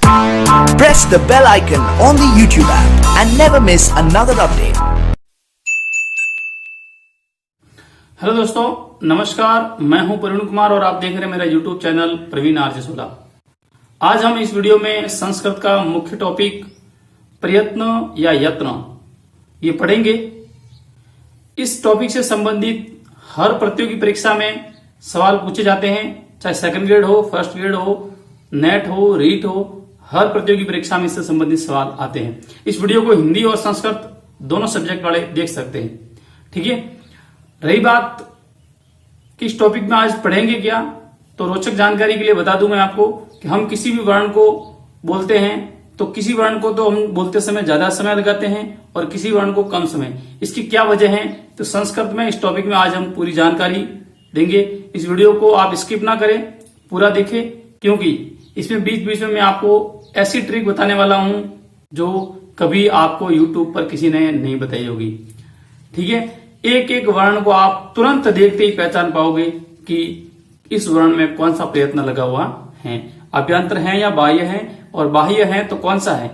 Press the bell icon on the YouTube app and never miss another update. Hello दोस्तों, नमस्कार। मैं हूं प्रवीण कुमार और आप देख रहे हैं मेरा YouTube चैनल प्रवीण आरजे सोला। आज हम इस वीडियो में संस्कृत का मुख्य टॉपिक प्रयत्न या यत्न ये पढ़ेंगे। इस टॉपिक से संबंधित हर प्रतियोगी परीक्षा में सवाल पूछे जाते हैं, चाहे सेकंड ग्रेड हो, फर्स्ट ग्रेड हो, नेट हो, रीट हो, हर प्रतियोगी परीक्षा में इससे संबंधित सवाल आते हैं। इस वीडियो को हिंदी और संस्कृत दोनों सब्जेक्ट वाले देख सकते हैं। ठीक है, रही बात किस टॉपिक में आज पढ़ेंगे क्या, तो रोचक जानकारी के लिए बता दूं मैं आपको कि हम किसी भी वर्ण को बोलते हैं तो किसी वर्ण को तो हम बोलते समय ज्यादा समय लगाते हैं और किसी वर्ण को कम समय। इसकी क्या वजह है, तो संस्कृत में इस टॉपिक में आज हम पूरी जानकारी देंगे। इस वीडियो को आप स्किप ना करें, पूरा देखें, क्योंकि इसमें बीच बीच में मैं आपको ऐसी ट्रिक बताने वाला हूं जो कभी आपको YouTube पर किसी ने नहीं बताई होगी। ठीक है, एक एक वर्ण को आप तुरंत देखते ही पहचान पाओगे कि इस वर्ण में कौन सा प्रयत्न लगा हुआ है, अभ्यंतर है या बाह्य है, और बाह्य है तो कौन सा है।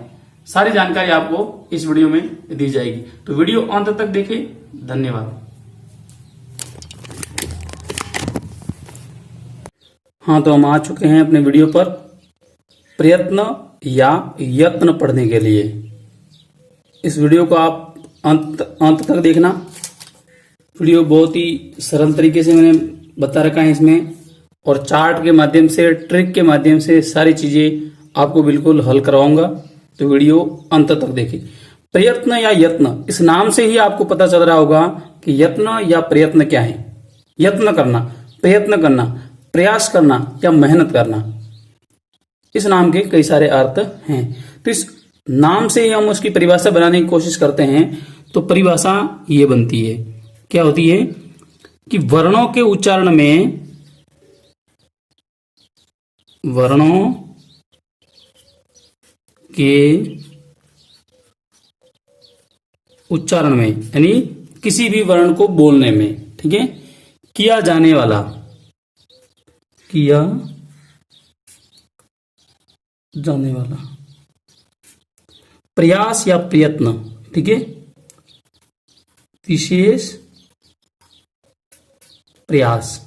सारी जानकारी आपको इस वीडियो में दी जाएगी, तो वीडियो अंत तक देखें। धन्यवाद। हाँ, तो हम आ चुके हैं अपने वीडियो पर प्रयत्न या यत्न पढ़ने के लिए। इस वीडियो को आप अंत तक देखना। वीडियो बहुत ही सरल तरीके से मैंने बता रखा है इसमें, और चार्ट के माध्यम से, ट्रिक के माध्यम से सारी चीजें आपको बिल्कुल हल करवाऊंगा। तो वीडियो अंत तक देखिए। प्रयत्न या यत्न, इस नाम से ही आपको पता चल रहा होगा कि यत्न या प्रयत्न क्या है। यत्न करना, प्रयत्न करना, प्रयास करना या मेहनत करना, इस नाम के कई सारे अर्थ हैं। तो इस नाम से ही हम उसकी परिभाषा बनाने की कोशिश करते हैं। तो परिभाषा ये बनती है, क्या होती है कि वर्णों के उच्चारण में, वर्णों के उच्चारण में, यानी किसी भी वर्ण को बोलने में, ठीक है, किया जाने वाला, किया जाने वाला प्रयास या प्रयत्न, ठीक है, विशेष प्रयास,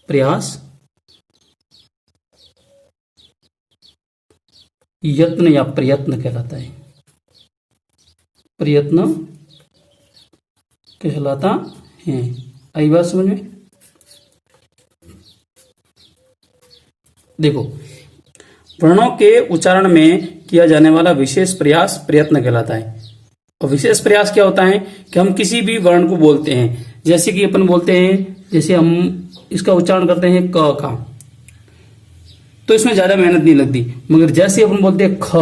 प्रयास यत्न या प्रयत्न कहलाता है। प्रयत्न कहलाता है। आई बात समझ में? देखो, वर्णों के उच्चारण में किया जाने वाला विशेष प्रयास प्रयत्न कहलाता है। और विशेष प्रयास क्या होता है कि हम किसी भी वर्ण को बोलते हैं, जैसे कि अपन बोलते हैं, जैसे हम इसका उच्चारण करते हैं क का, तो इसमें ज्यादा मेहनत नहीं लगती। मगर जैसे अपन बोलते हैं ख,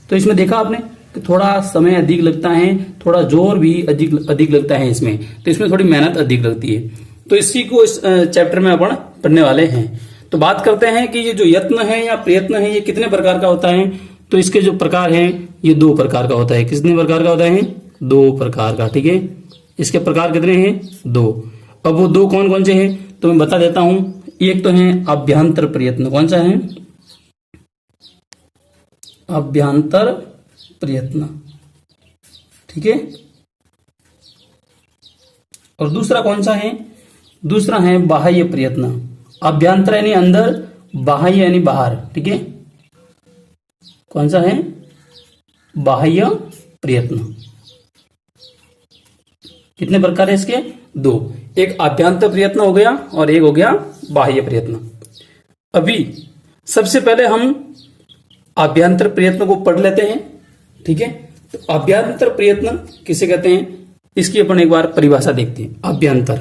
तो इसमें देखा आपने कि थोड़ा समय अधिक लगता है, थोड़ा जोर भी अधिक लगता है इसमें, तो इसमें थोड़ी मेहनत अधिक लगती है। तो इसी को इस चैप्टर में अपन पढ़ने वाले हैं। तो बात करते हैं कि ये जो यत्न है या प्रयत्न है ये कितने प्रकार का होता है। तो इसके जो प्रकार हैं ये दो प्रकार का होता है। कितने प्रकार का होता है? दो प्रकार का। ठीक है, इसके प्रकार कितने हैं? दो। अब वो दो कौन कौन से हैं तो मैं बता देता हूं। एक तो है अभ्यंतर प्रयत्न। कौन सा है? अभ्यंतर प्रयत्न। ठीक है, और दूसरा कौन सा है? दूसरा है बाह्य प्रयत्न। अभ्यंतर यानी अंदर, बाह्य यानी बाहर। ठीक है, कौन सा है? बाह्य प्रयत्न। कितने प्रकार है इसके? दो। एक अभ्यंतर प्रयत्न हो गया और एक हो गया बाह्य प्रयत्न। अभी सबसे पहले हम अभ्यंतर प्रयत्न को पढ़ लेते हैं। ठीक है, तो अभ्यंतर प्रयत्न किसे कहते हैं इसकी अपन एक बार परिभाषा देखते हैं। अभ्यंतर,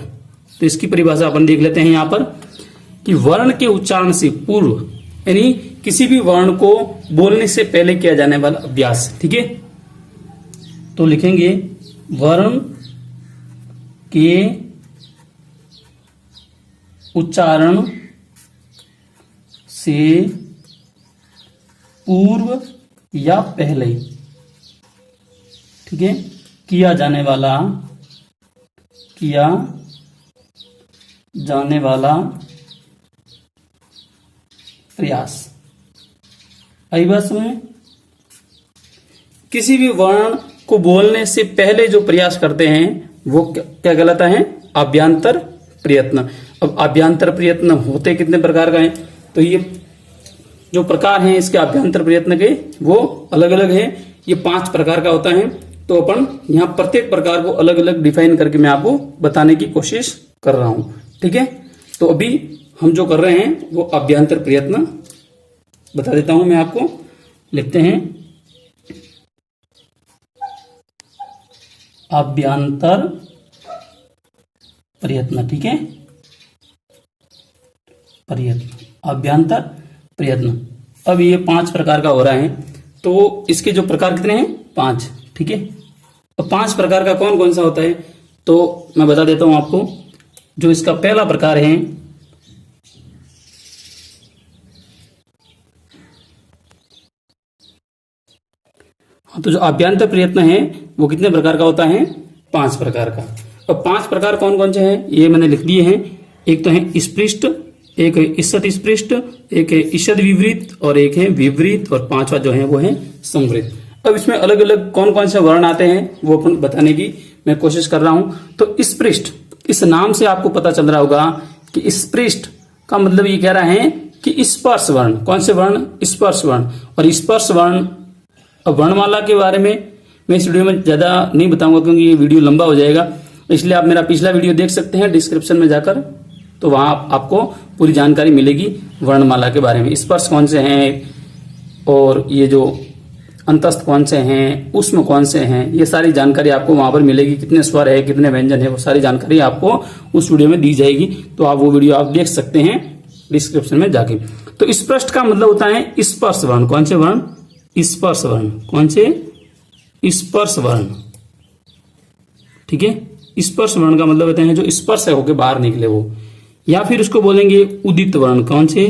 तो इसकी परिभाषा अपन देख लेते हैं यहां पर कि वर्ण के उच्चारण से पूर्व, यानी किसी भी वर्ण को बोलने से पहले किया जाने वाला अभ्यास। ठीक है, तो लिखेंगे वर्ण के उच्चारण से पूर्व या पहले, ठीक है, किया जाने वाला प्रयास। आई बात समझ में? किसी भी वर्ण को बोलने से पहले जो प्रयास करते हैं वो क्या कहलाता है? आभ्यंतर प्रयत्न। अब आभ्यंतर प्रयत्न होते कितने प्रकार का है? तो ये जो प्रकार हैं इसके आभ्यंतर प्रयत्न के वो अलग अलग है। ये 5 प्रकार का होता है। तो अपन यहाँ प्रत्येक प्रकार को अलग अलग डिफाइन करके मैं आपको बताने की कोशिश कर रहा हूं। ठीक है, तो अभी हम जो कर रहे हैं वो आभ्यंतर प्रयत्न बता देता हूं मैं आपको। लिखते हैं आभ्यंतर प्रयत्न। ठीक है, प्रयत्न, आभ्यंतर प्रयत्न। अब ये 5 प्रकार का हो रहा है। तो इसके जो प्रकार कितने हैं? 5। ठीक है, तो 5 प्रकार का कौन कौन सा होता है तो मैं बता देता हूं आपको। जो इसका पहला प्रकार है तो जो आभ्यंतर प्रयत्न है वो कितने प्रकार का होता है? 5 प्रकार का। अब 5 प्रकार कौन कौन से हैं ये मैंने लिख दिए हैं। एक तो है स्पृष्ट, एक है ईषद स्पृष्ट, एक है ईषद विवृत और एक है विवृत, और 5वां जो है वो है संवृत। अब इसमें अलग अलग कौन कौन से वर्ण आते हैं वो अपन बताने की मैं कोशिश कर रहा हूं। तो स्पृष्ट, इस नाम से आपको पता चल रहा होगा कि स्पृष्ट का मतलब ये कह रहा है कि स्पर्श वर्ण। कौन से वर्ण? स्पर्श वर्ण। और स्पर्श वर्ण, अब वर्णमाला के बारे में मैं इस वीडियो में ज्यादा नहीं बताऊंगा क्योंकि ये वीडियो लंबा हो जाएगा, इसलिए आप मेरा पिछला वीडियो देख सकते हैं डिस्क्रिप्शन में जाकर, तो वहां आपको पूरी जानकारी मिलेगी वर्णमाला के बारे में। स्पर्श कौन से हैं और ये जो अंतस्थ कौन से हैं, ऊष्म कौन से हैं, ये सारी जानकारी आपको वहां पर मिलेगी। कितने स्वर है, कितने व्यंजन है, वो सारी जानकारी आपको उस वीडियो में दी जाएगी। तो आप वो वीडियो आप देख सकते हैं डिस्क्रिप्शन में जाके। तो स्पष्ट का मतलब होता है स्पर्श वर्ण। कौन से वर्ण? स्पर्श वर्ण। कौन से? स्पर्श वर्ण। ठीक है, स्पर्श वर्ण का मतलब होता है जो स्पर्श होकर बाहर निकले वो, या फिर उसको बोलेंगे उदित वर्ण। कौन से?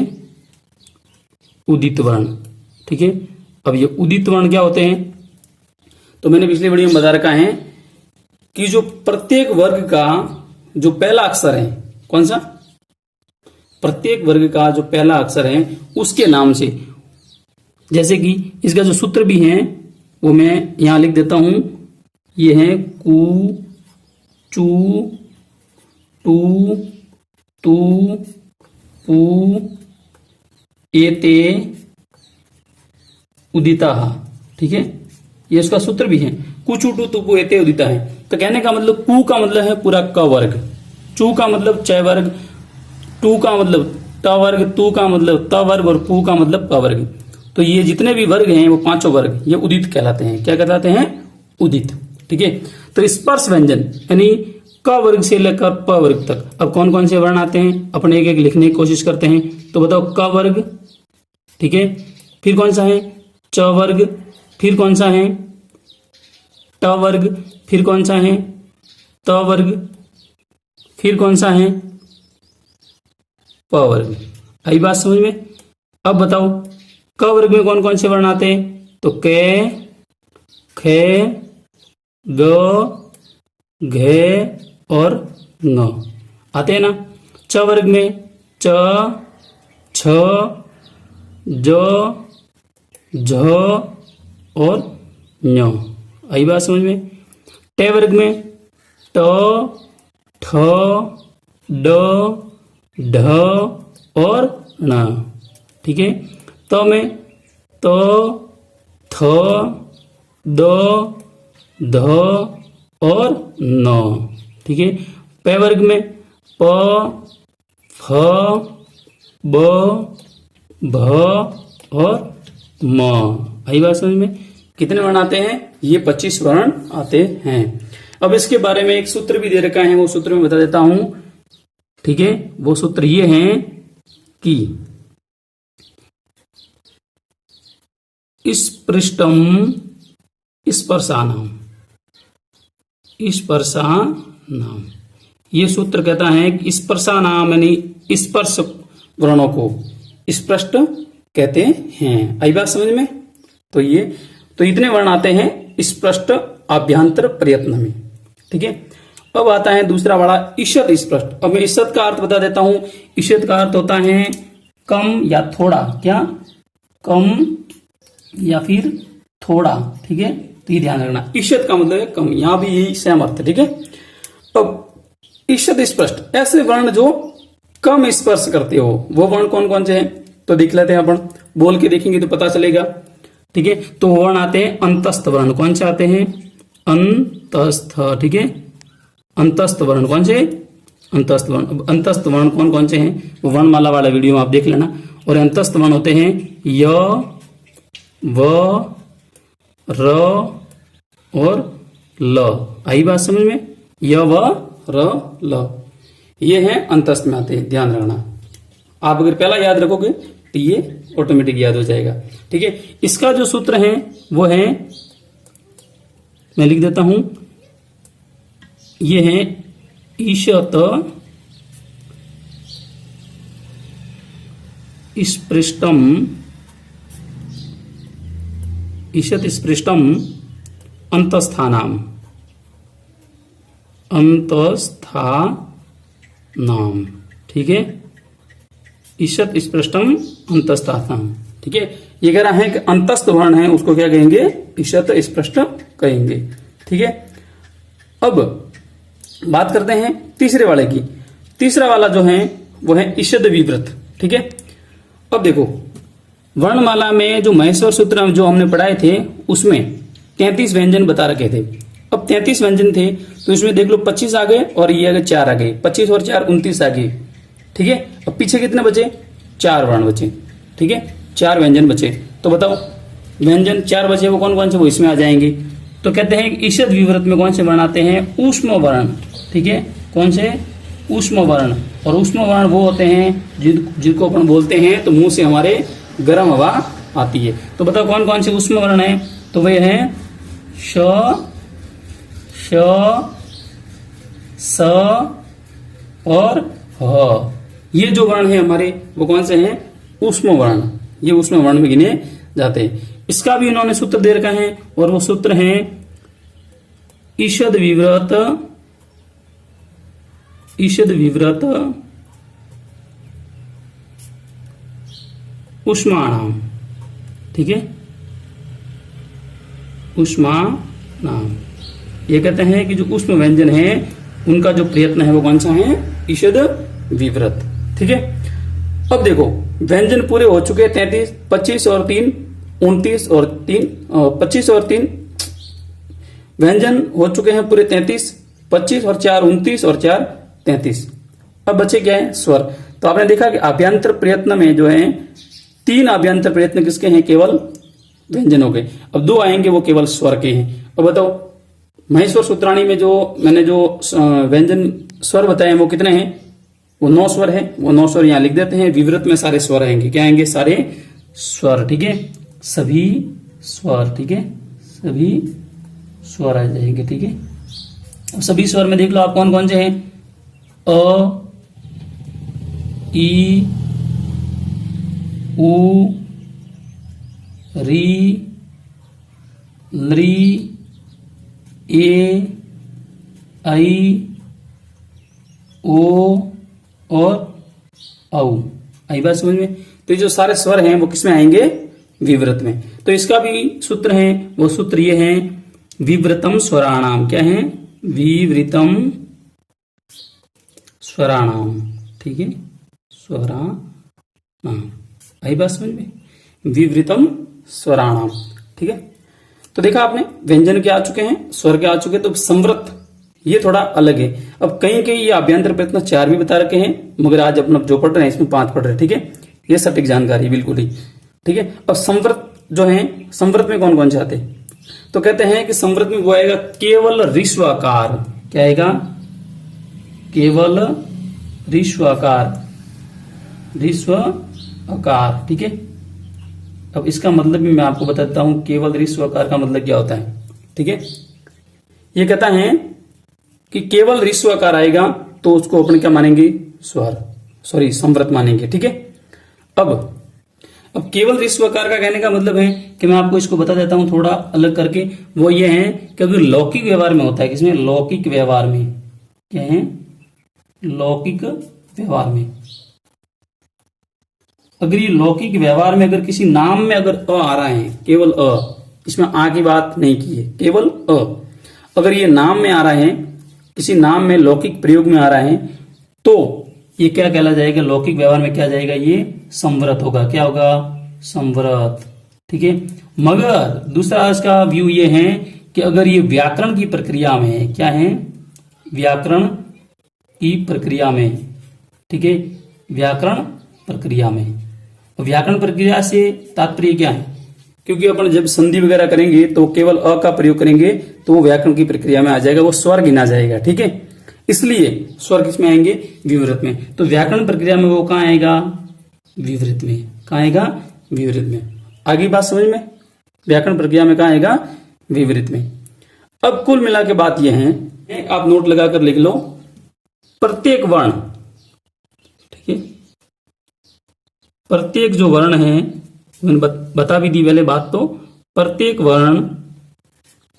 उदित वर्ण। ठीक है, अब ये उदित वर्ण क्या होते हैं तो मैंने पिछले वीडियो में बता रखा है कि जो प्रत्येक वर्ग का जो पहला अक्षर है, कौन सा? प्रत्येक वर्ग का जो पहला अक्षर है उसके नाम से, जैसे कि इसका जो सूत्र भी है वो मैं यहां लिख देता हूं। ये है कु, चू, टू, तू, पू, एते, उदिता। ठीक है, ये इसका सूत्र भी है। कुचू टू तुपु एते उदिता है। तो कहने का मतलब कु का मतलब है पूरा क वर्ग, चू का मतलब च वर्ग, टू का मतलब ट वर्ग, तू का मतलब त वर्ग और पू का मतलब प वर्ग। तो ये जितने भी वर्ग हैं वो 5 वर्ग ये उदित कहलाते हैं। क्या कहलाते हैं? उदित। ठीक है, तो स्पर्श व्यंजन यानी क वर्ग से लेकर प वर्ग तक अब कौन कौन से वर्ण आते हैं अपन एक एक लिखने की कोशिश करते हैं। तो बताओ क वर्ग, ठीक है, फिर कौन सा है? च वर्ग, फिर कौन सा है? ट वर्ग, फिर कौन सा है? त वर्ग, फिर कौन सा है? प वर्ग। आई बात समझ में? अब बताओ क वर्ग में कौन कौन से वर्ण आते हैं? तो क, ख, ग, घ और न आते हैं ना। च वर्ग में च, छ, ज, झ और ञ। आई बात समझ में? ट वर्ग में ट, ठ, ड, ढ और ण। ठीक है, तो में त, थ, द, ध और न। ठीक है, प वर्ग में प, फ, ब, भ और म। आई बात समझ में? कितने वर्ण आते हैं? ये 25 वर्ण आते हैं। अब इसके बारे में एक सूत्र भी दे रखा है, वो सूत्र में बता देता हूं। ठीक है, वो सूत्र ये है कि स्पृष्टम स्पर्शानाम, स्पर्शानाम। ये सूत्र कहता है कि स्पर्शानाम यानी स्पर्श वर्णों को स्पष्ट कहते हैं। आई बात समझ में? तो इतने वर्ण आते हैं स्पष्ट आभ्यंतर प्रयत्न में। ठीक है, अब आता है दूसरा बड़ा ईषद स्पष्ट। अब मैं ईषद का अर्थ बता देता हूं। ईषद का अर्थ होता है कम या थोड़ा, क्या कम या फिर थोड़ा, ठीक है। तो ये ध्यान रखना, ईषद का मतलब है कम, यहां भी यही सेम अर्थ है, ठीक है। अब ईषद स्पष्ट, ऐसे वर्ण जो कम स्पर्श करते हो, वो वर्ण कौन कौन से हैं तो देख लेते हैं अपन, बोल के देखेंगे तो पता चलेगा, ठीक है। तो वर्ण आते हैं अंतस्थ वर्ण, कौन से आते हैं अंतस्थ, ठीक है। अंतस्थ वर्ण कौन से, अंतस्थ वर्ण, अंतस्थ वर्ण कौन कौन से हैं वो वर्णमाला वाला वीडियो में आप देख लेना। और अंतस्थ वर्ण होते हैं य, व, र और ल। आई बात समझ में, य, व, र, ल, ये हैं अंतस्थ में आते हैं, ध्यान रखना। आप अगर पहला याद रखोगे तो ये ऑटोमेटिक याद हो जाएगा, ठीक है। इसका जो सूत्र है वो है, मैं लिख देता हूं, ये है ईशत स्पृष्टम, ईशत स्पृष्टम अंतस्थानाम, अंतस्थानाम, ठीक है। ईशत स्पृष्टम अंतस्थानाम, ठीक है। ये कह रहा है कि अंतस्थ वर्ण है उसको क्या कहेंगे, ईशत स्पृष्ट कहेंगे, ठीक है। अब बात करते हैं तीसरे वाले की। तीसरा वाला जो है वो है ईषद विवृत, ठीक है। अब देखो वर्णमाला में जो महेश्वर सूत्र जो हमने पढ़ाए थे उसमें 33 व्यंजन बता रखे थे। अब 33 व्यंजन थे तो इसमें देख लो 25 आ गए और ये आगे 4 आ गए, 25 और 4 29 आ गए, ठीक है। अब पीछे कितने बचे, 4 वर्ण बचे, ठीक है, 4 व्यंजन बचे। तो बताओ व्यंजन 4 बचे वो कौन कौन से, वो इसमें आ जाएंगे। तो कहते हैं कि ईषद विवृत में कौन से वर्ण आते हैं, ऊष्म वर्ण, ठीक है। कौन से, ऊष्म वर्ण। और ऊष्म वर्ण वो होते हैं जिनको अपन बोलते हैं तो मुंह से हमारे गर्म हवा आती है। तो बताओ कौन कौन से ऊष्म वर्ण है, तो वे हैं श, श, स और ह। ये जो वर्ण है हमारे वो कौन से हैं, ऊष्म वर्ण, ये ऊष्म वर्ण में गिने जाते हैं। इसका भी इन्होंने सूत्र दे रखा है और वो सूत्र है ईषद विवृत, ईषद विवृत ऊष्माणाम, ठीक है, ऊष्माणाम। ये कहते हैं कि जो ऊष्म व्यंजन है उनका जो प्रयत्न है वो कौन सा है, ईषद विवृत, ठीक है। अब देखो व्यंजन पूरे हो चुके 33, 25 और 3 29 और 3 25 और 3 व्यंजन हो चुके हैं पूरे 33, 25 और 4 29 और 4 33। अब बचे क्या है, स्वर। तो आपने देखा कि अभ्यंतर प्रयत्न में जो है 3 अभ्यंतर प्रयत्न किसके हैं, केवल व्यंजनों के। अब 2 आएंगे वो केवल स्वर के हैं। अब बताओ महेश्वर सूत्राणी में जो मैंने जो व्यंजन स्वर बताए वो कितने हैं, वो 9 स्वर है। वो 9 स्वर यहां लिख देते हैं। विवृत में सारे स्वर आएंगे, क्या आएंगे, सारे स्वर, ठीक है, सभी स्वर, ठीक है, सभी स्वर आ जाएंगे, ठीक है। अब सभी स्वर में देख लो आप कौन कौन से हैं, अ, ई, उ, री, लृ, ए, आई, ओ और औ। आई बात समझ में। तो ये जो सारे स्वर हैं वो किसमें आएंगे, विवृत में। तो इसका भी सूत्र है, वो सूत्र ये है विवृतम स्वराणाम, क्या है, विवृतम स्वराणाम, ठीक है, स्वराणाम। आई बात समझ में, विवृतम स्वराणाम, ठीक है। तो देखा आपने व्यंजन के आ चुके हैं, स्वर के आ चुके, तो संवृत ये थोड़ा अलग है। अब कहीं कहीं ये अभ्यंतर प्रयत्न 4 भी बता रखे हैं, मगर आज अपना जो पढ़ रहे हैं इसमें 5 पढ़ रहे हैं, ठीक है। ये सटीक जानकारी बिल्कुल ही, ठीक है। अब संवृत जो है, संवृत में कौन कौन से आते हैं, तो कहते हैं कि संवृत में वो आएगा केवल ऋस्वाकार, क्या आएगा, केवल ऋस्वाकार, ऋस्वाकार, ठीक है। अब इसका मतलब भी मैं आपको बताता हूं, केवल ऋस्वाकार का मतलब क्या होता है, ठीक है। ये कहता है कि केवल ऋस्वाकार आएगा तो उसको अपन क्या मानेंगे, स्वर, सॉरी संवृत मानेंगे, ठीक है। अब केवल ऋस्वाकार का कहने का मतलब है कि मैं आपको इसको बता देता हूं थोड़ा अलग करके। वो ये है कि अगर लौकिक व्यवहार में होता है, किसमें, लौकिक व्यवहार में, क्या है, लौकिक व्यवहार में, अगर ये लौकिक व्यवहार में अगर किसी नाम में अगर अ आ रहा है, केवल अ, इसमें आ की बात नहीं की है, केवल अ, अगर ये नाम में आ रहा है, किसी नाम में लौकिक प्रयोग में आ रहा है, तो ये क्या कहला जाएगा, लौकिक व्यवहार में क्या जाएगा, ये संवृत होगा। क्या होगा, संवृत। ठीक है। मगर दूसरा इसका व्यू ये है कि अगर ये व्याकरण की प्रक्रिया में है, क्या है, व्याकरण की प्रक्रिया में, ठीक है, व्याकरण प्रक्रिया में। व्याकरण प्रक्रिया से तात्पर्य क्या है, क्योंकि अपन जब संधि वगैरह करेंगे तो केवल अ का प्रयोग करेंगे तो वो व्याकरण की प्रक्रिया में आ जाएगा, वो स्वर गिना जाएगा। ठीक है, इसलिए स्वर किसमें आएंगे, विवृत में। तो व्याकरण प्रक्रिया में वो कहां आएगा, विवृत में। कहां आएगा, विवृत में। आगे बात समझ में, व्याकरण प्रक्रिया में कहां आएगा, विवृत में। अब कुल मिला के बात यह है, आप नोट लगाकर लिख लो, प्रत्येक वर्ण, ठीक है, प्रत्येक जो वर्ण है, मैंने बता भी दी पहले बात, तो प्रत्येक वर्ण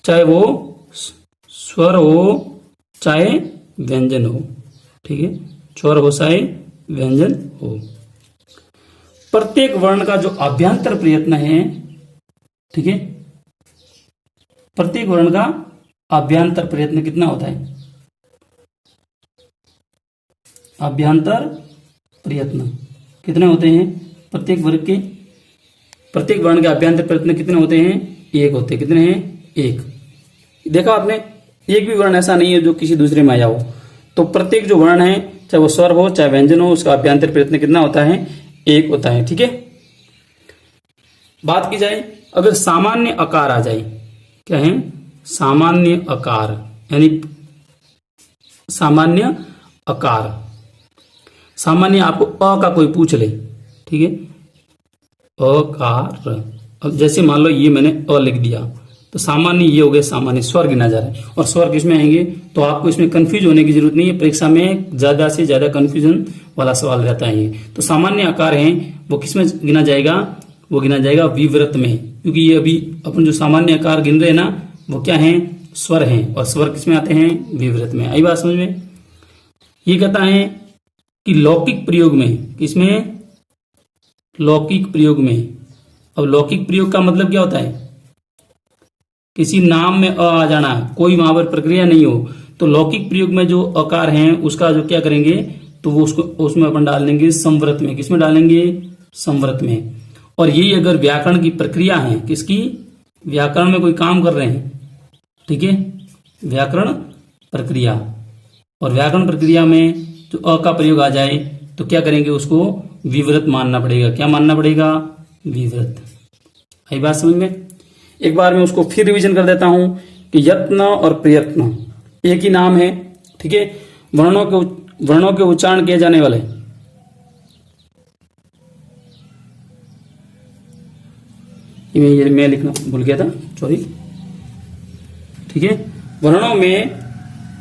चाहे वो स्वर हो चाहे व्यंजन हो, ठीक है, स्वर हो चाहे व्यंजन हो, प्रत्येक वर्ण का जो अभ्यंतर प्रयत्न है, ठीक है, प्रत्येक वर्ण का अभ्यंतर प्रयत्न कितना होता है, अभ्यंतर प्रयत्न कितने होते हैं, प्रत्येक वर्ग के, प्रत्येक वर्ण के अभ्यंतर प्रयत्न कितने होते हैं, एक होते हैं। कितने हैं, एक। देखा आपने, एक भी वर्ण ऐसा नहीं है जो किसी दूसरे में आया हो। तो प्रत्येक जो वर्ण है, चाहे वो स्वर हो चाहे व्यंजन हो, उसका अभ्यंतर प्रयत्न कितना होता है, एक होता है। ठीक है। बात की जाए अगर सामान्य आकार आ जाए, क्या है, सामान्य आकार, यानी सामान्य आकार, सामान्य आपको अ का कोई पूछ ले, ठीक है, अकार। अब जैसे मान लो ये मैंने अ लिख दिया, तो सामान्य ये हो गए, सामान्य स्वर गिना जा रहा है। और स्वर किसमें आएंगे, तो आपको इसमें कंफ्यूज होने की जरूरत नहीं है, परीक्षा में ज्यादा से ज्यादा कंफ्यूजन वाला सवाल रहता है ये। तो सामान्य आकार है वो किसमें गिना जाएगा, वो गिना जाएगा विवृत में, क्योंकि ये अभी अपन जो सामान्य आकार गिन रहे हैं ना, वो क्या है, स्वर हैं, और स्वर किसमें आते हैं, विवृत में। आई बात समझ में। ये कहता है कि लौकिक प्रयोग में, किसमें, लौकिक प्रयोग में। अब लौकिक प्रयोग का मतलब क्या होता है, किसी नाम में अ आ जाना, कोई वहां पर प्रक्रिया नहीं हो। तो लौकिक प्रयोग में जो आकार हैं उसका जो क्या करेंगे, तो वो उसको उसमें अपन डाल देंगे संवृत में। किसमें डालेंगे, संवृत में। और यही अगर व्याकरण की प्रक्रिया है, किसकी, व्याकरण में कोई काम कर रहे हैं, ठीक है, व्याकरण प्रक्रिया, और व्याकरण प्रक्रिया में जो अ का प्रयोग आ जाए तो क्या करेंगे, उसको विवृत मानना पड़ेगा। क्या मानना पड़ेगा, विवृत। आई बात समझ में। एक बार मैं उसको फिर रिवीजन कर देता हूं कि यत्न और प्रयत्न एक ही नाम है, ठीक है, वर्णों के उच्चारण किए जाने वाले, ये मैं लिखना भूल गया था, सॉरी, ठीक है,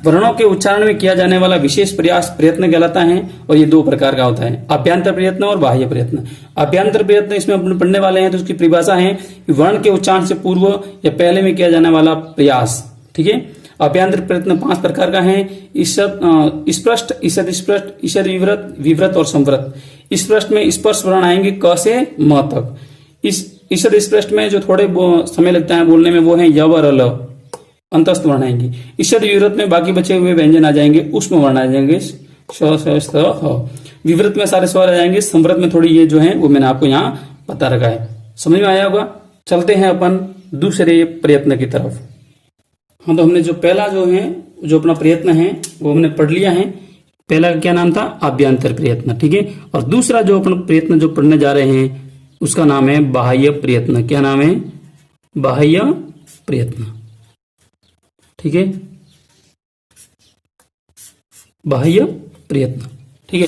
वर्णों के उच्चारण में किया जाने वाला विशेष प्रयास प्रयत्न कहलाता है। और ये दो प्रकार का होता है, अभ्यंतर प्रयत्न और बाह्य प्रयत्न। अभ्यंतर प्रयत्न इसमें अपन पढ़ने वाले हैं, तो उसकी परिभाषा है कि वर्ण के उच्चारण से पूर्व या पहले में किया जाने वाला प्रयास। ठीक है। अभ्यंतर प्रयत्न 5 प्रकार का है, स्पष्ट, ईषद स्पष्ट, ईषद विवृत, विवृत और संवृत। स्पष्ट में स्पर्श वर्ण आएंगे क से म तक। इस ईषद स्पष्ट में जो थोड़े समय लगता है बोलने में, वो है य और ल, अंतस्थ वर्ण आएंगे। ईषद विवृत में बाकी बचे हुए व्यंजन आ जाएंगे, उष्म वर्ण आ जाएंगे, श, स, ह। विवृत में सारे स्वर आ जाएंगे, संवृत में थोड़ी ये जो है वो मैंने आपको यहाँ बता रखा है। समझ में आया होगा। चलते हैं अपन दूसरे प्रयत्न की तरफ। हाँ, तो हमने जो पहला जो है, जो अपना प्रयत्न है वो हमने पढ़ लिया है। पहला का क्या नाम था, अभ्यंतर प्रयत्न, ठीक है। और दूसरा जो अपन प्रयत्न जो पढ़ने जा रहे हैं उसका नाम है बाह्य प्रयत्न। क्या नाम है, बाह्य प्रयत्न, ठीक है, बाह्य प्रयत्न, ठीक है।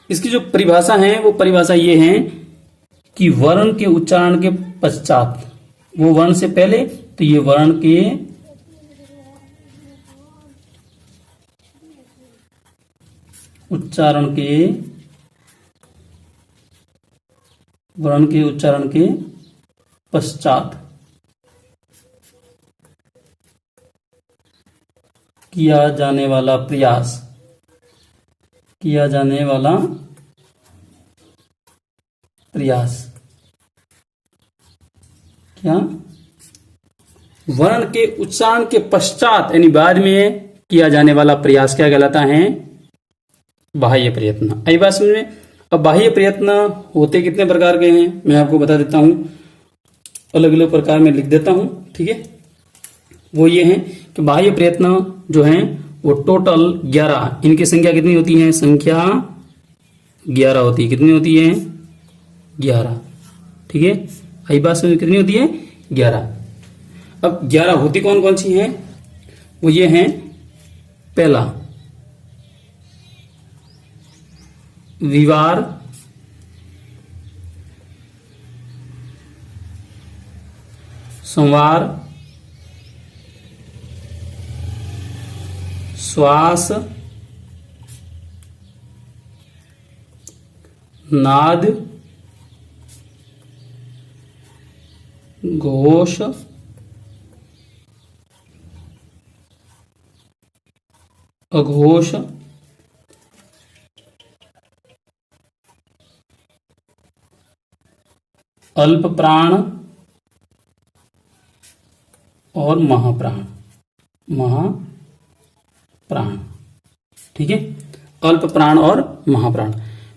इसकी जो परिभाषा है वो परिभाषा ये है कि वर्ण के उच्चारण के पश्चात, वो वर्ण से पहले, तो ये वर्ण के उच्चारण के, वर्ण के उच्चारण के पश्चात किया जाने वाला प्रयास, किया जाने वाला प्रयास। क्या? वर्ण के उच्चारण के पश्चात यानी बाद में किया जाने वाला प्रयास क्या कहलाता है? बाह्य प्रयत्न। आई बात समझ में? अब बाह्य प्रयत्न होते कितने प्रकार के हैं मैं आपको बता देता हूं, अलग अलग प्रकार में लिख देता हूं। ठीक है, वो ये है कि बाह्य प्रयत्न जो है वो टोटल 11, इनकी संख्या कितनी होती है? संख्या 11 होती है। कितनी होती है? 11। ठीक है, आई बात समझ में? कितनी होती है? 11। अब 11 होती कौन कौन सी हैं? वो ये हैं, पहला विवार, संवार, श्वास, नाद, घोष, अघोष, अल्प प्राण और महाप्राण। महाप्राण। ठीक है, अल्प प्राण और महाप्राण।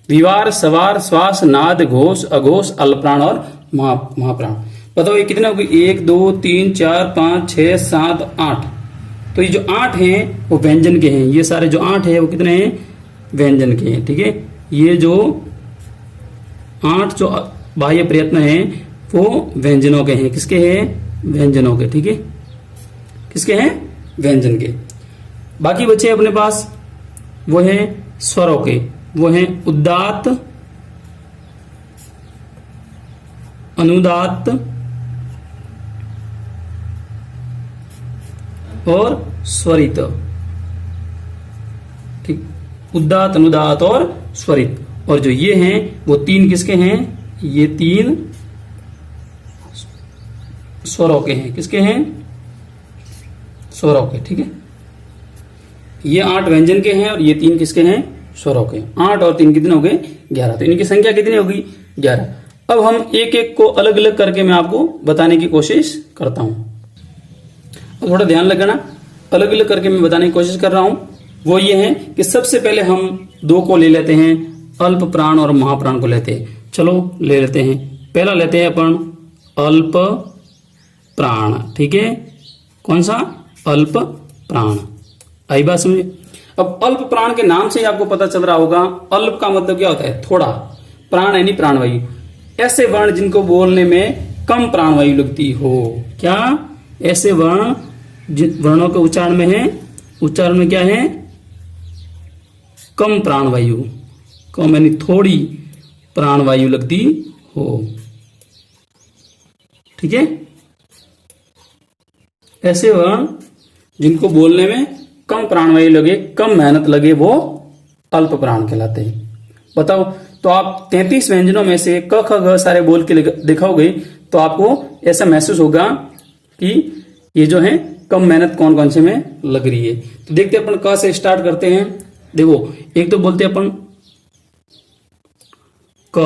विवार, सवार, श्वास, नाद, घोष, अघोष, अल्प प्राण और महाप्राण। बताओ ये कितने हो गए? 1 2 3 4 5 6 7 8। तो ये जो 8 हैं वो व्यंजन के हैं। ये सारे जो 8 हैं वो कितने हैं? व्यंजन के हैं। ठीक है, ये जो 8 जो बाह्य प्रयत्न हैं वो व्यंजनों के हैं। किसके हैं? व्यंजनों के। ठीक है, किसके हैं? व्यंजन के। बाकी बचे अपने पास वो हैं स्वरों के। वो हैं उदात्त, अनुदात्त और स्वरित। ठीक, उदात्त, अनुदात्त और स्वरित। और जो ये हैं वो 3 किसके हैं? ये 3 स्वरों के हैं। किसके हैं? स्वरों के। ठीक है, ये 8 व्यंजन के हैं और ये 3 किसके हैं? स्वरों के। 8 और 3 कितने हो गए? 11। तो इनकी संख्या कितनी होगी? 11। अब हम एक एक को अलग अलग करके मैं आपको बताने की कोशिश करता हूं। अब थोड़ा ध्यान लगाना, अलग अलग करके मैं बताने की कोशिश कर रहा हूं। वो ये है कि सबसे पहले हम 2 को ले लेते हैं, अल्प प्राण और महाप्राण को लेते हैं। चलो ले लेते हैं। पहला लेते हैं अपन अल्प प्राण। ठीक है, कौन सा? अल्प प्राण। आई बात समझे? अब अल्प प्राण के नाम से ही आपको पता चल रहा होगा, अल्प का मतलब क्या होता है? थोड़ा। प्राण यानी प्राणवायु। ऐसे वर्ण जिनको बोलने में कम प्राणवायु लगती हो। क्या? ऐसे वर्ण जिन वर्णों के उच्चारण में है, उच्चारण में क्या है? कम प्राणवायु। कम यानी थोड़ी प्राणवायु लगती हो। ठीक है, ऐसे वर्ण जिनको बोलने में कम प्राणवायु लगे, कम मेहनत लगे, वो अल्प प्राण कहलाते हैं। बताओ, तो आप 33 व्यंजनों में से क ख ग सारे बोल के दिखाओगे तो आपको ऐसा महसूस होगा कि ये जो है कम मेहनत कौन कौन से में लग रही है। तो देखते अपन क से स्टार्ट करते हैं। देखो, एक तो बोलते अपन क,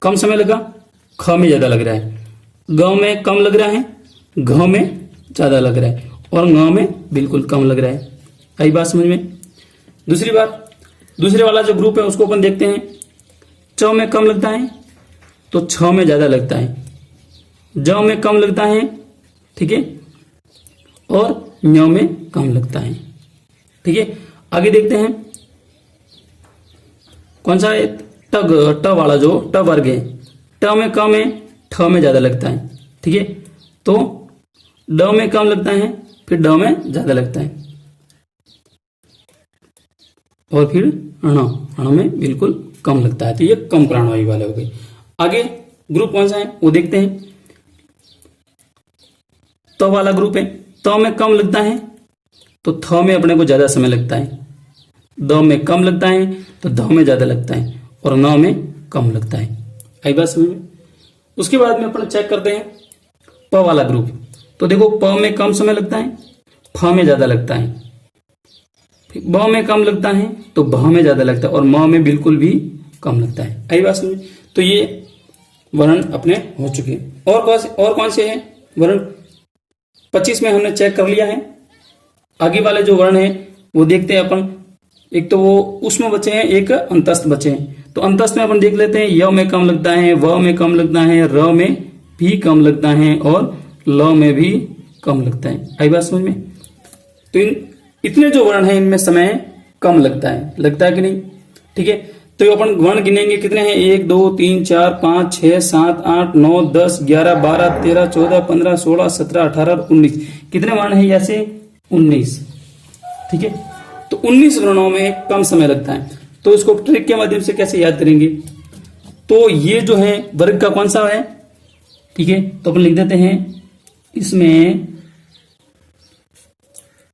कम समय लगा, ख में ज्यादा लग रहा है, ग में कम लग रहा है, घ में ज्यादा लग रहा है और ङ में बिल्कुल कम लग रहा है। आई बात समझ में? दूसरी बात, दूसरे वाला जो ग्रुप है उसको अपन देखते हैं। च में कम लगता है तो छ में ज्यादा लगता है, ज में कम लगता है, ठीक है, और ञ में कम लगता है। ठीक है, आगे देखते हैं कौन सा है? टग, ट वाला जो ट वर्ग है, ट में कम है, ठ में ज्यादा लगता है। ठीक है, तो ड में कम लगता है, फिर ड में ज्यादा लगता है, और फिर अण, अण में बिल्कुल कम लगता है। तो ये कम प्राणवायु वाले हो गए। आगे ग्रुप कौन सा है वो देखते हैं। त वाला ग्रुप है, त में कम लगता है तो थ में अपने को ज्यादा समय लगता है, द में कम लगता है तो ध में ज्यादा लगता है, और न में कम लगता है। आई बात समझ में? उसके बाद में अपन चेक करते हैं प वाला ग्रुप। तो देखो, प में कम समय लगता है, फ में ज्यादा लगता है, ब में कम लगता है तो भ में ज्यादा लगता है, और म में बिल्कुल भी कम लगता है। आई बात समझ? तो ये वर्ण अपने हो चुके हैं। और कौन से हैं वर्ण? 25 में हमने चेक कर लिया है। आगे वाले जो वर्ण है वो देखते हैं अपन। एक तो वो उसमें बचे हैं, एक अंतस्थ बचे हैं। तो अंतस्थ में अपन देख लेते हैं। य में कम लगता है, व में कम लगता है, र में भी कम लगता है और ल में भी कम लगता है। आई बात समझ में? तो इतने जो वर्ण हैं इनमें समय कम लगता है कि नहीं? ठीक है, तो अपन वर्ण गिनेंगे कितने हैं? 1 2 3 4 5 6 7 8 9 10 11 12 13 14 15 16 17 18 19। कितने वर्ण हैं? ऐसे 19। ठीक है, तो 19 वर्णों में कम समय लगता है। तो इसको ट्रिक के माध्यम से कैसे याद करेंगे? तो ये जो है वर्ग का कौन सा है? ठीक है, तो अपन लिख देते हैं इसमें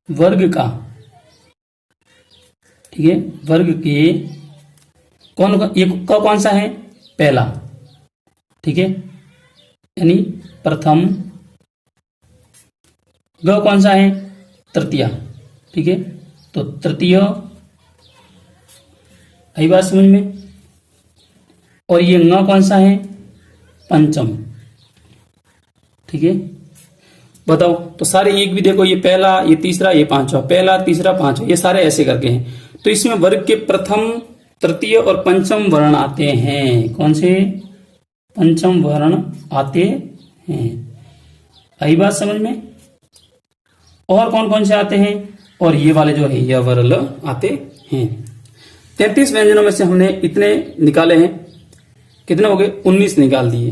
वर्ग का। ठीक है, वर्ग के ये कौन सा है? पहला। ठीक है, यानी प्रथम। ग कौन सा है? तृतीया। ठीक है, तो तृतीय। आई बात समझ में? और ये न कौन सा है? पंचम। ठीक है, बताओ। तो सारे एक भी देखो, ये पहला, ये तीसरा, ये पांचवा, पहला तीसरा पांचवा, ये सारे ऐसे करके हैं। तो इसमें वर्ग के प्रथम, तृतीय और पंचम वर्ण आते हैं। कौन से? पंचम वर्ण आते हैं। आई बात समझ में? और कौन कौन से आते हैं? और ये वाले जो है यह वर्ण आते हैं। 33 व्यंजनों में से हमने इतने निकाले हैं। कितने हो गए? 19 निकाल दिए।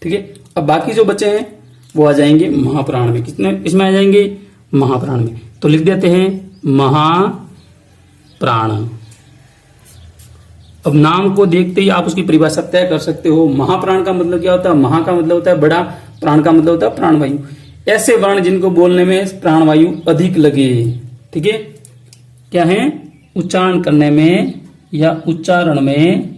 ठीक है, अब बाकी जो बचे हैं वो आ जाएंगे महाप्राण में। कितने इसमें आ जाएंगे? महाप्राण में। तो लिख देते हैं महाप्राण। अब नाम को देखते ही आप उसकी परिभाषा तय कर सकते हो। महाप्राण का मतलब क्या होता है? महा का मतलब होता है बड़ा, प्राण का मतलब होता है प्राणवायु। ऐसे वर्ण जिनको बोलने में प्राणवायु अधिक लगे। ठीक है, क्या है? उच्चारण करने में या उच्चारण में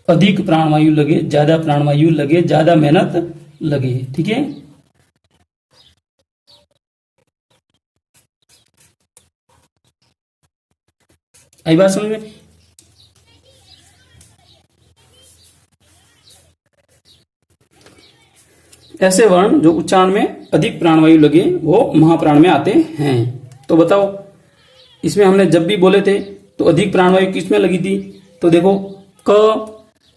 अधिक प्राणवायु लगे, ज्यादा प्राणवायु लगे, ज्यादा मेहनत लगे। ठीक है, आई बात समझ में? ऐसे वर्ण जो उच्चारण में अधिक प्राणवायु लगे वो महाप्राण में आते हैं। तो बताओ, इसमें हमने जब भी बोले थे तो अधिक प्राणवायु किसमें लगी थी? तो देखो, क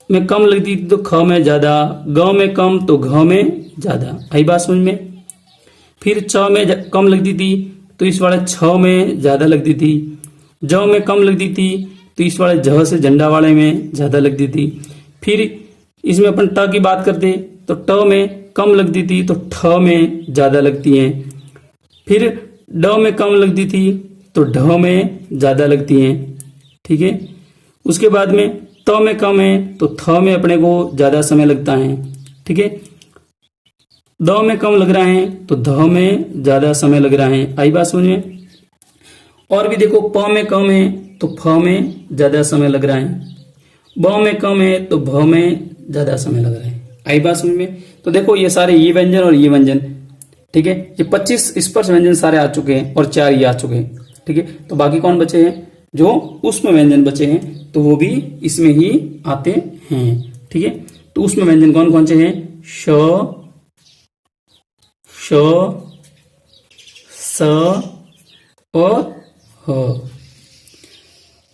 में कम लगती थी तो ख में ज्यादा, ग में कम तो घ में ज्यादा। आई बात समझ में? फिर च में कम लगती थी तो इस वाले छ में ज्यादा लगती थी। ज में कम लगती थी तो इस वाले झ से झंडा वाले में ज्यादा लगती थी। फिर इसमें अपन ट की बात करते तो ट में कम लगती थी तो ठ में ज्यादा लगती है। फिर ड में कम लगती थी तो ढ में ज्यादा लगती है। ठीक है, उसके बाद में त में कम है तो थ में अपने को ज्यादा समय लगता है। ठीक है, द में कम लग रहा है तो ध में ज्यादा समय लग रहा है। आई बात समझ में? और भी देखो, प में कम है तो फ में ज्यादा समय लग रहा है, ब में कम है तो भ में ज्यादा समय लग रहा है। आई बात समझ में? तो देखो, ये सारे ये व्यंजन और ये व्यंजन। ठीक है, ये 25 स्पर्श व्यंजन सारे आ चुके हैं और 4 ये आ चुके हैं। ठीक है, तो बाकी कौन बचे हैं? जो उष्म व्यंजन बचे हैं तो वो भी इसमें ही आते हैं। ठीक है, तो उष्म व्यंजन कौन कौन से हैं? श, स और ह।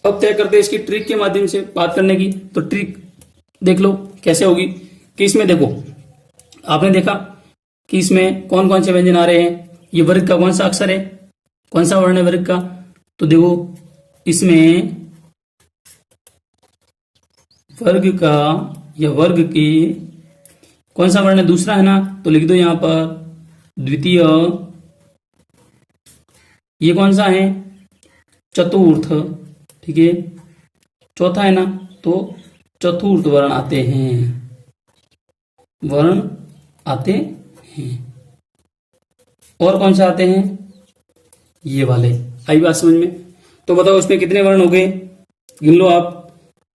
अब तय करते हैं इसकी ट्रिक के माध्यम से बात करने की। तो ट्रिक देख लो कैसे होगी कि इसमें देखो, आपने देखा कि इसमें कौन कौन से व्यंजन आ रहे हैं। ये वर्ग का कौन सा अक्षर है? कौन सा वर्ण है वर्ग का? तो देखो, इसमें वर्ग का या वर्ग की कौन सा वर्ण है? दूसरा है ना, तो लिख दो यहां पर द्वितीय। ये कौन सा है? चतुर्थ। ठीक है, चौथा है ना, तो चतुर्थ वर्ण आते हैं, वर्ण आते हैं। और कौन से आते हैं? ये वाले। आई बात समझ में? तो बताओ इसमें कितने वर्ण हो गए? गिन लो आप।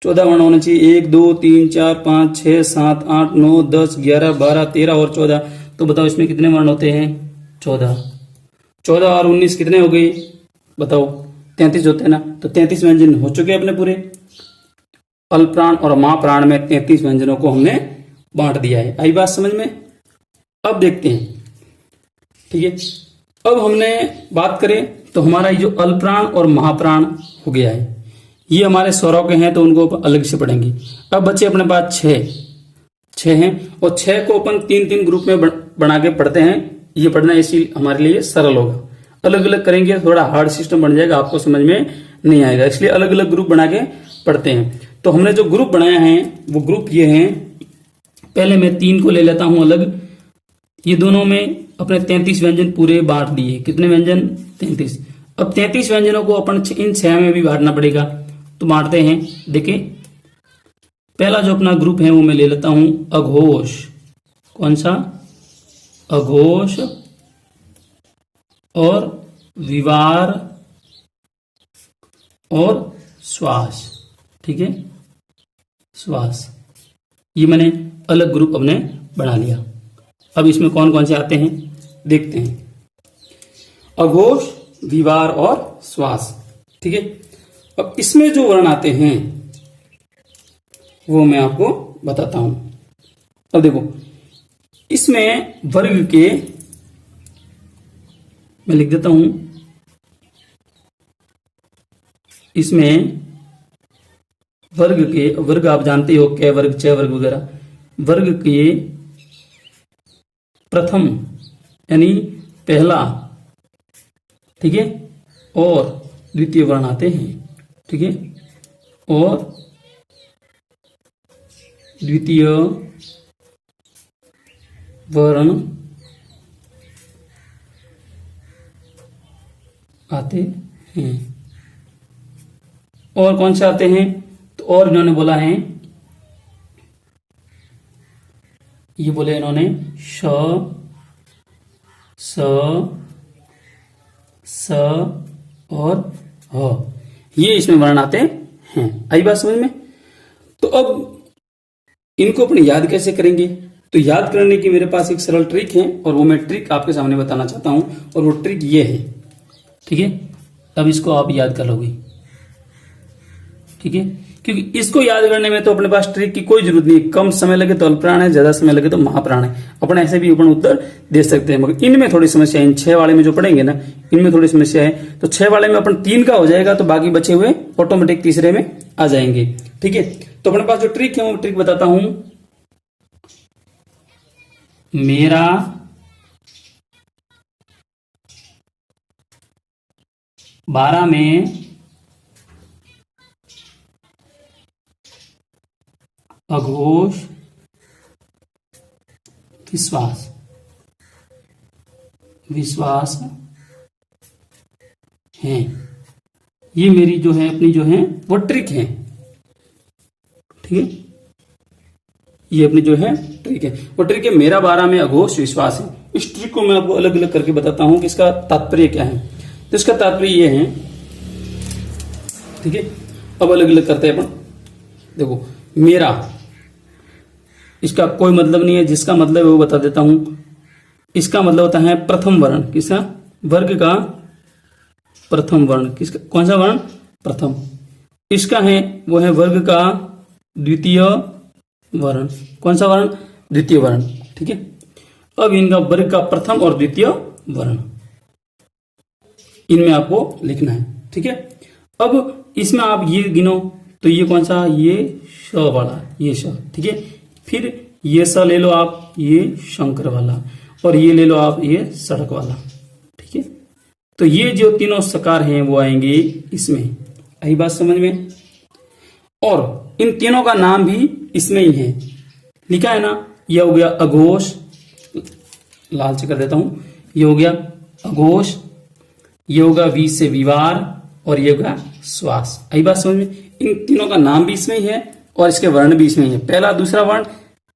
14 वर्ण होने चाहिए। 1 2 3 4 5 6 7 8 9 10 11 12 13 और 14। तो बताओ इसमें कितने वर्ण होते हैं? 14। 14 और 19 कितने हो गए? बताओ। 33 होते हैं ना, तो 33 व्यंजन हो चुके अपने पूरे। अल्पप्राण और महाप्राण में 33 व्यंजनों को हमने बांट दिया है। आई बात समझ में? अब देखते हैं, ठीक है। अब हमने बात करें तो हमारा ये जो अल्पप्राण और महाप्राण हो गया है, ये हमारे स्वरों के हैं तो उनको अलग से पढ़ेंगे। अब बच्चे अपने पास छह हैं और 6 को अपन 3-3 ग्रुप में बना के पढ़ते हैं। ये पढ़ना इसी हमारे लिए सरल होगा। अलग अलग करेंगे थोड़ा हार्ड सिस्टम बन जाएगा, आपको समझ में नहीं आएगा, इसलिए अलग अलग ग्रुप बना के पढ़ते हैं। तो हमने जो ग्रुप बनाया है वो ग्रुप ये हैं। पहले मैं 3 को ले लेता हूं अलग। ये दोनों में अपने 33 व्यंजन पूरे बांट दिए। कितने व्यंजन? 33। अब 33 व्यंजनों को अपन इन 6 में भी बांटना पड़ेगा, तो बांटते हैं। देखिए पहला जो अपना ग्रुप है वो मैं ले लेता हूं अघोष। कौन सा? अघोष और विवार और श्वास, ठीक है, श्वास। ये मैंने अलग ग्रुप अपने बना लिया। अब इसमें कौन कौन से आते हैं देखते हैं। अघोष, विवार और श्वास, ठीक है। अब इसमें जो वर्ण आते हैं वो मैं आपको बताता हूं। अब देखो इसमें वर्ग के मैं लिख देता हूं। इसमें वर्ग आप जानते हो, क वर्ग, च वर्ग वगैरह। वर्ग के प्रथम यानी पहला, ठीक है, और द्वितीय वर्ण आते हैं, ठीक है, और द्वितीय वर्ण आते हैं। और कौन से आते हैं? तो और इन्होंने बोला है, ये बोले इन्होंने श, स और ह, ये इसमें वर्ण आते हैं। आई बात समझ में? तो अब इनको अपने याद कैसे करेंगे? तो याद करने की मेरे पास एक सरल ट्रिक है और वो मैं ट्रिक आपके सामने बताना चाहता हूं, और वो ट्रिक ये है, ठीक है। अब इसको आप याद कर लोगे, ठीक है, क्योंकि इसको याद करने में तो अपने पास ट्रिक की कोई जरूरत नहीं है। कम समय लगे तो अल्पप्राण है, ज्यादा समय लगे तो महाप्राण है। अपन ऐसे भी अपन उत्तर दे सकते हैं, मगर इनमें थोड़ी समस्या है। इन 6 वाले में जो पढ़ेंगे ना, इनमें थोड़ी समस्या है। तो 6 वाले में अपन 3 का हो जाएगा, तो बाकी बचे हुए ऑटोमेटिक तीसरे में आ जाएंगे, ठीक है। तो अपने पास जो ट्रिक है वो ट्रिक बताता हूं। मेरा बारह में अघोष विश्वास है। ये मेरी जो है अपनी जो है वो ट्रिक है, ठीक है। ये अपनी जो है ट्रिक है, वो ट्रिक है मेरा 12 में अघोष विश्वास है। इस ट्रिक को मैं आपको अलग अलग करके बताता हूं कि इसका तात्पर्य क्या है। तो इसका तात्पर्य ये है, ठीक है। अब अलग अलग करते हैं अपन। देखो मेरा, इसका कोई मतलब नहीं है, जिसका मतलब है वो बता देता हूं। इसका मतलब होता है प्रथम वर्ण। किसका? वर्ग का प्रथम वर्ण। किसका? कौन सा वर्ण? प्रथम। इसका है वो है वर्ग का द्वितीय वर्ण। कौन सा वर्ण? द्वितीय वर्ण, ठीक है। अब इनका वर्ग का प्रथम और द्वितीय वर्ण इनमें आपको लिखना है, ठीक है। अब इसमें आप ये गिनो, तो ये कौन सा? ये श वाला, ये श, ठीक है। फिर ये स ले लो आप, ये शंकर वाला, और ये ले लो आप, ये सड़क वाला, ठीक है। तो ये जो तीनों सकार हैं वो आएंगे इसमें। आई बात समझ में? और इन तीनों का नाम भी इसमें ही है, लिखा है ना। ये हो गया अघोष, लाल से कर देता हूं। ये हो गया अघोष, ये होगा वी से विवार, और ये होगा श्वास। आई बात समझ में? इन तीनों का नाम भी इसमें ही है और इसके वर्ण भी इसमें ही है। पहला दूसरा वर्ण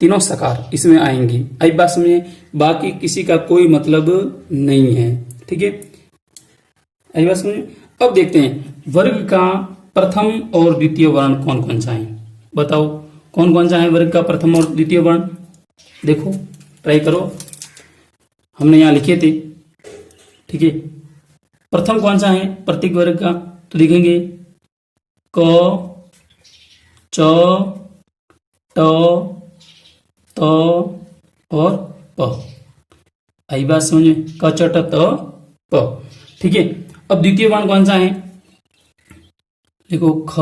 तीनों सकार इसमें आएंगे। आई बात समझिए? बाकी किसी का कोई मतलब नहीं है, ठीक है। आई बात समझिए? अब देखते हैं वर्ग का प्रथम और द्वितीय वर्ण कौन कौन सा है। बताओ कौन कौन सा है वर्ग का प्रथम और द्वितीय वर्ण? देखो ट्राई करो, हमने यहां लिखे थे, ठीक है। प्रथम कौन सा है प्रत्येक वर्ग का? तो लिखेंगे क, च, ट, त और प। आई बात समझ में? क, च, ट, त, प। ठीक है, अब द्वितीय वर्ण कौन सा है? देखो ख,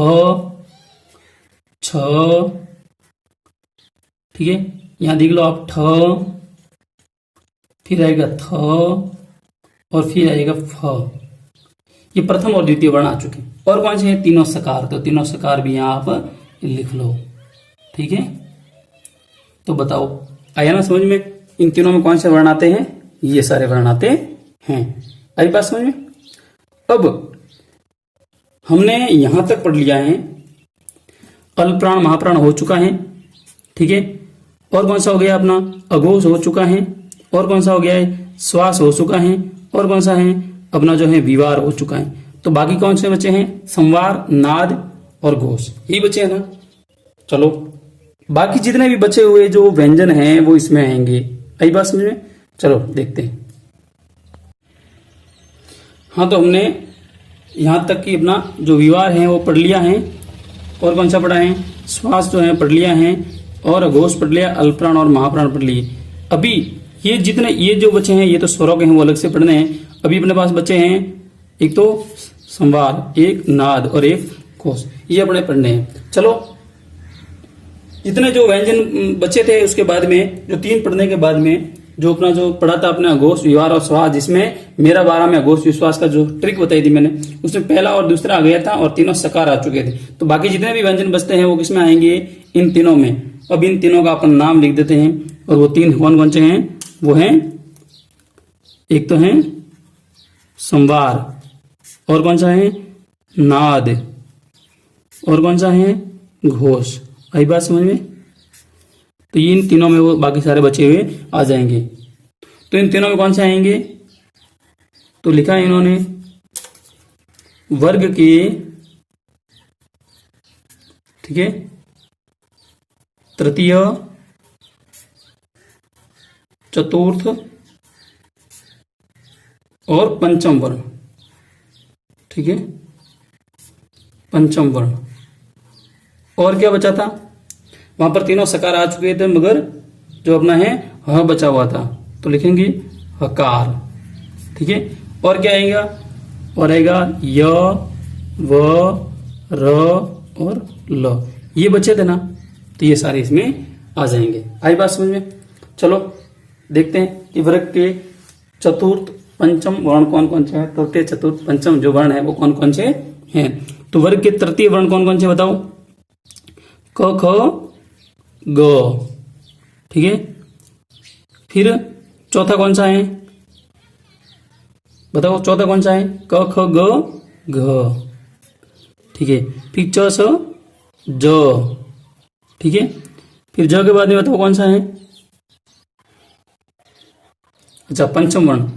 छ, ठीक है, यहां देख लो आप ठ, फिर आएगा थ और फिर आएगा फ। ये प्रथम और द्वितीय वर्ण आ चुके। और कौन से हैं? तीनों सकार। तो तीनों सकार भी यहां आप लिख लो। ठीक है, तो बताओ आया ना समझ में? इन तीनों में कौन से वर्ण आते हैं? ये सारे वर्ण आते हैं। आई बात समझ में? अब हमने यहां तक पढ़ लिया है, अल्पप्राण महाप्राण हो चुका है। ठीक है, और कौन सा हो गया अपना? अघोष हो चुका है। और कौन सा हो गया है? श्वास हो चुका है। और कौन सा है? अपना जो है विवार हो चुका है। तो बाकी कौन से बचे हैं? संवार, नाद और घोष, यही बचे हैं ना। चलो बाकी जितने भी बचे हुए जो व्यंजन हैं वो इसमें आएंगे। आई बात समझ में? चलो देखते हैं। हाँ, तो हमने यहां तक कि अपना जो विवार है वो पढ़ लिया है। और कौन सा पढ़ा है? श्वास जो है पढ़ लिया है, और अघोष पढ़ लिया, अल्पप्राण और महाप्राण पढ़ लिए। अभी ये जितने ये जो बचे हैं ये तो स्वरों के हैं, वो अलग से पढ़ने हैं। अभी अपने पास बचे हैं एक तो संवार, एक नाद और एक घोष, ये अपने पढ़ने हैं। चलो इतने जो व्यंजन बचे थे उसके बाद में जो तीन पढ़ने के बाद में जो अपना जो पढ़ा था अपने अघोष, विवार और श्वास, जिसमें मेरा 12 में अघोष विश्वास का जो ट्रिक बताई थी मैंने, उसमें पहला और दूसरा आ गया था और तीनों सकार आ चुके थे। तो बाकी जितने भी व्यंजन बचते हैं वो किसमें आएंगे? इन तीनों में। अब इन तीनों का अपन नाम लिख देते हैं। और वो तीन कौन कौन से हैं? वो हैं, एक तो है संवार, और कौन सा है? नाद, और कौन सा है? घोष। आई बात समझ में? तो इन तीनों में वो बाकी सारे बचे हुए आ जाएंगे। तो इन तीनों में कौन से आएंगे? तो लिखा है इन्होंने वर्ग के, ठीक है, तृतीय, चतुर्थ और पंचम वर्ण। ठीक है, पंचम वर्ण। और क्या बचा था? वहां पर तीनों सकार आ चुके थे, मगर जो अपना है ह बचा हुआ था, तो लिखेंगे हकार। ठीक है, और क्या आएगा? और आएगा य, व, र और ल, ये बचे थे ना, तो ये सारे इसमें आ जाएंगे। आई बात समझ में? चलो देखते हैं कि वर्ग के चतुर्थ पंचम वर्ण कौन कौन से हैं। तृतीय, चतुर्थ, पंचम जो वर्ण है वो कौन कौन से हैं। तो वर्ग के तृतीय वर्ण कौन कौन से बताओ? क, ख, ग। ठीक है, फिर चौथा कौन सा है? बताओ चौथा कौन सा है? क, ख, ग, घ। ठीक है, फिर च, स, ज। ठीक है, फिर ज के बाद में बताओ कौन सा है? अच्छा, पंचम वर्ण।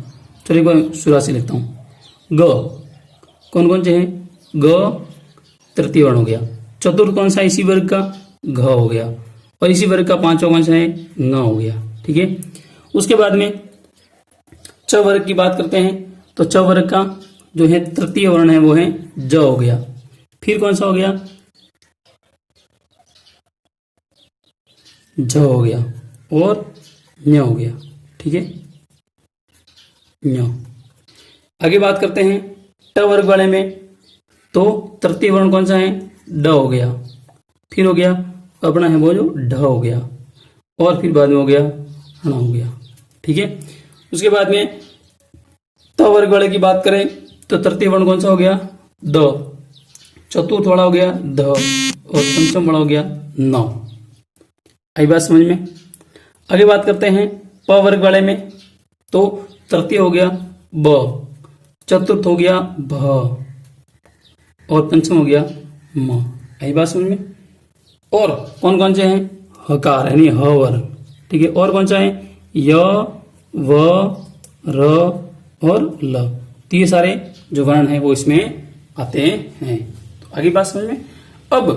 चलिए मैं शुरुआत से लिखता हूं। ग कौन कौन से हैं? ग तृतीय वर्ण हो गया। चतुर्थ कौन सा? इसी वर्ग का घ हो गया। और इसी वर्ग का पांचवा कौन सा है? न हो गया। ठीक है, उसके बाद में च वर्ग की बात करते हैं। तो च वर्ग का जो है तृतीय वर्ण है वो है ज हो गया। फिर कौन सा हो गया? ज हो गया और ञ हो गया। ठीक है, ञ। आगे बात करते हैं ट वर्ग वाले में। तो तृतीय वर्ण कौन सा है? ड हो गया। फिर हो गया अपना है वो जो ढ हो गया, और फिर बाद में हो गया ण हो गया। ठीक है, उसके बाद में त वर्ग वाले की बात करें तो तृतीय वर्ण कौन सा हो गया? द। चतुर्थ वाला हो गया ध, और पंचम वाला हो गया न। आई बात समझ में? आगे बात करते हैं प वर्ग वाले में। तो तृतीय हो गया ब, चतुर्थ हो गया भ, और पंचम हो गया म। आई बात समझ में? और कौन कौन से हैं? हकार यानी ह वर्ग। ठीक है, और कौन सा है? य, व, र और ल। तो ये सारे जो वर्ण है वो इसमें आते हैं। तो आगे बात समझ में? अब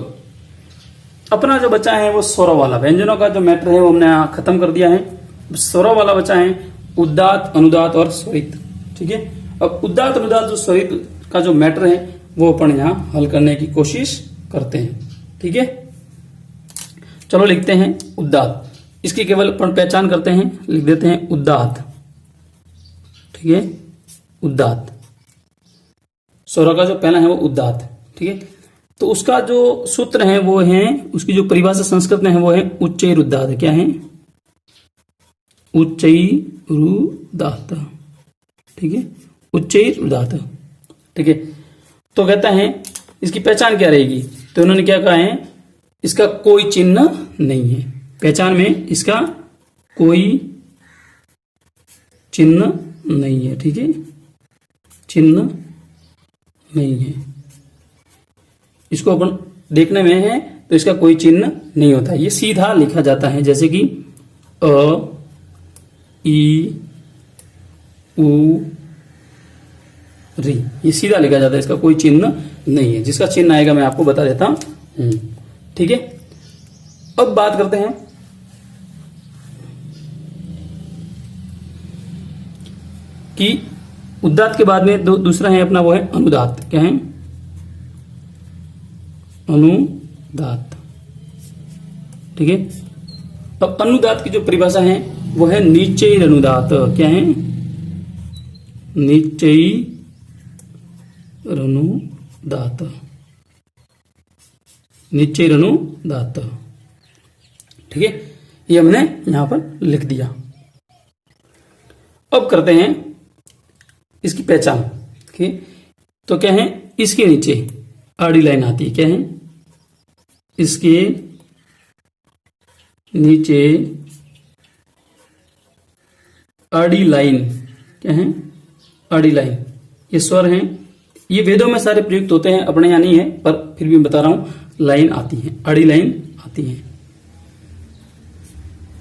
अपना जो बचा है वो स्वरों वाला, व्यंजनों का जो मैटर है वो हमने यहाँ खत्म कर दिया है। स्वरों वाला बचा है उदात्त, अनुदात्त और स्वरित। ठीक है, अब उदात्त, अनुदात्त, जो स्वरित का जो मैटर है वो अपन यहां हल करने की कोशिश करते हैं। ठीक है, चलो लिखते हैं उदात्त। इसकी केवल अपन पहचान करते हैं, लिख देते हैं उदात्त। ठीक है, उदात्त स्वरों का जो पहला है वो उदात्त। ठीक है, तो उसका जो सूत्र है वो है, उसकी जो परिभाषा संस्कृत में है वो है उच्चैरुदात्त। क्या है? उच्चैरुदात्त। ठीक है, उच्चैरुदात्त। ठीक है, तो कहता है इसकी पहचान क्या रहेगी, तो उन्होंने क्या कहा है, इसका कोई चिन्ह नहीं है। पहचान में इसका कोई चिन्ह नहीं है। ठीक है, चिन्ह नहीं है। इसको अपन देखने में है तो इसका कोई चिन्ह नहीं होता, ये सीधा लिखा जाता है, जैसे कि अ, ई, उ, री, ये सीधा लिखा जाता है, इसका कोई चिन्ह नहीं है। जिसका चिन्ह आएगा मैं आपको बता देता हूं। ठीक है, अब बात करते हैं कि उदात्त के बाद में दूसरा है अपना, वो है अनुदात्त। क्या है? अनुदात्त। ठीक है, अब अनुदात्त की जो परिभाषा है वो है निश्चय अनुदात्त। क्या है? निश्चय अनुदात्त। निश्चय अनुदात्त। ठीक है, ये हमने यहां पर लिख दिया। अब करते हैं इसकी पहचान। ठीक है, तो क्या है, इसके नीचे आड़ी लाइन आती है। क्या है? इसके नीचे आड़ी लाइन। क्या है? आड़ी लाइन। ये स्वर हैं, ये वेदों में सारे प्रयुक्त होते हैं, अपने यहां नहीं है, पर फिर भी बता रहा हूं, लाइन आती है, आड़ी लाइन आती है।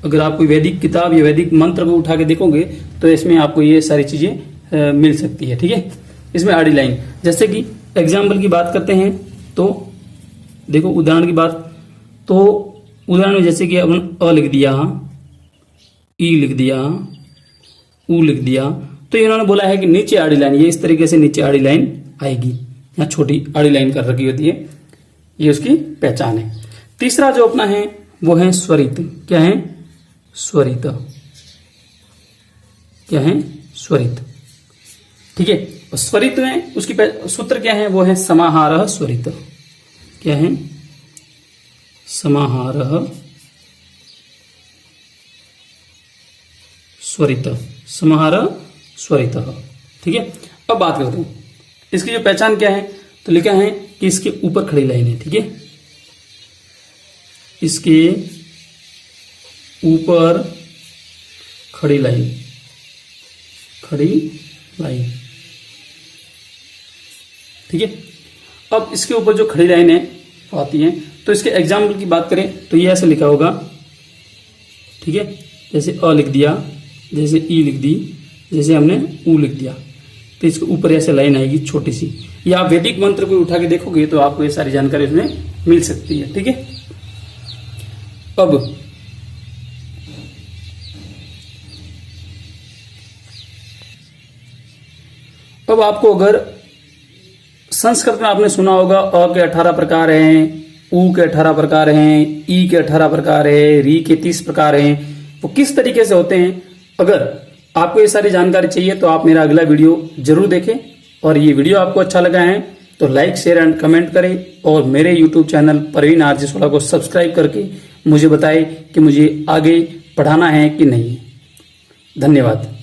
अगर आप कोई वैदिक किताब या वैदिक मंत्र को उठा के देखोगे तो इसमें आपको ये सारी चीजें मिल सकती है। ठीक है, इसमें आड़ी लाइन, जैसे कि एग्जाम्पल की बात करते हैं तो देखो, उदाहरण की बात, तो उदाहरण में जैसे कि अपन अ लिख दिया, ई लिख दिया, उ लिख दिया, तो इन्होंने बोला है कि नीचे आड़ी लाइन, ये इस तरीके से नीचे आड़ी लाइन आएगी, यहाँ छोटी आड़ी लाइन कर रखी होती है, ये उसकी पहचान है। तीसरा जो अपना है वो है स्वरित। क्या है? स्वरित। क्या है? स्वरित। ठीक है, और स्वरित में उसकी सूत्र क्या है, वो है समाहारः स्वरित। क्या है? समाहारः स्वरित। समाहारः स्वरित। ठीक है, अब बात करते हैं इसकी जो पहचान क्या है, तो लिखा है कि इसके ऊपर खड़ी लाइन है। ठीक है, इसके ऊपर खड़ी लाइन, खड़ी लाइन। ठीक है, अब इसके ऊपर जो खड़ी लाइन है आती है, तो इसके एग्जाम्पल की बात करें तो ये ऐसे लिखा होगा। ठीक है, जैसे अ लिख दिया, जैसे ई लिख दी, जैसे हमने उ लिख दिया, तो इसके ऊपर ऐसे लाइन आएगी छोटी सी। या आप वैदिक मंत्र को उठा के देखोगे तो आपको ये सारी जानकारी इसमें मिल सकती है। ठीक है, अब आपको अगर संस्कृत में आपने सुना होगा अ के 18 प्रकार हैं, उ के 18 प्रकार हैं, ई के 18 प्रकार है, री के 30 प्रकार हैं, वो किस तरीके से होते हैं, अगर आपको ये सारी जानकारी चाहिए तो आप मेरा अगला वीडियो जरूर देखें। और ये वीडियो आपको अच्छा लगा है तो लाइक, शेयर एंड कमेंट करें, और मेरे यूट्यूब चैनल प्रवीण आरजे सोला को सब्सक्राइब करके मुझे बताएं कि मुझे आगे पढ़ाना है कि नहीं। धन्यवाद।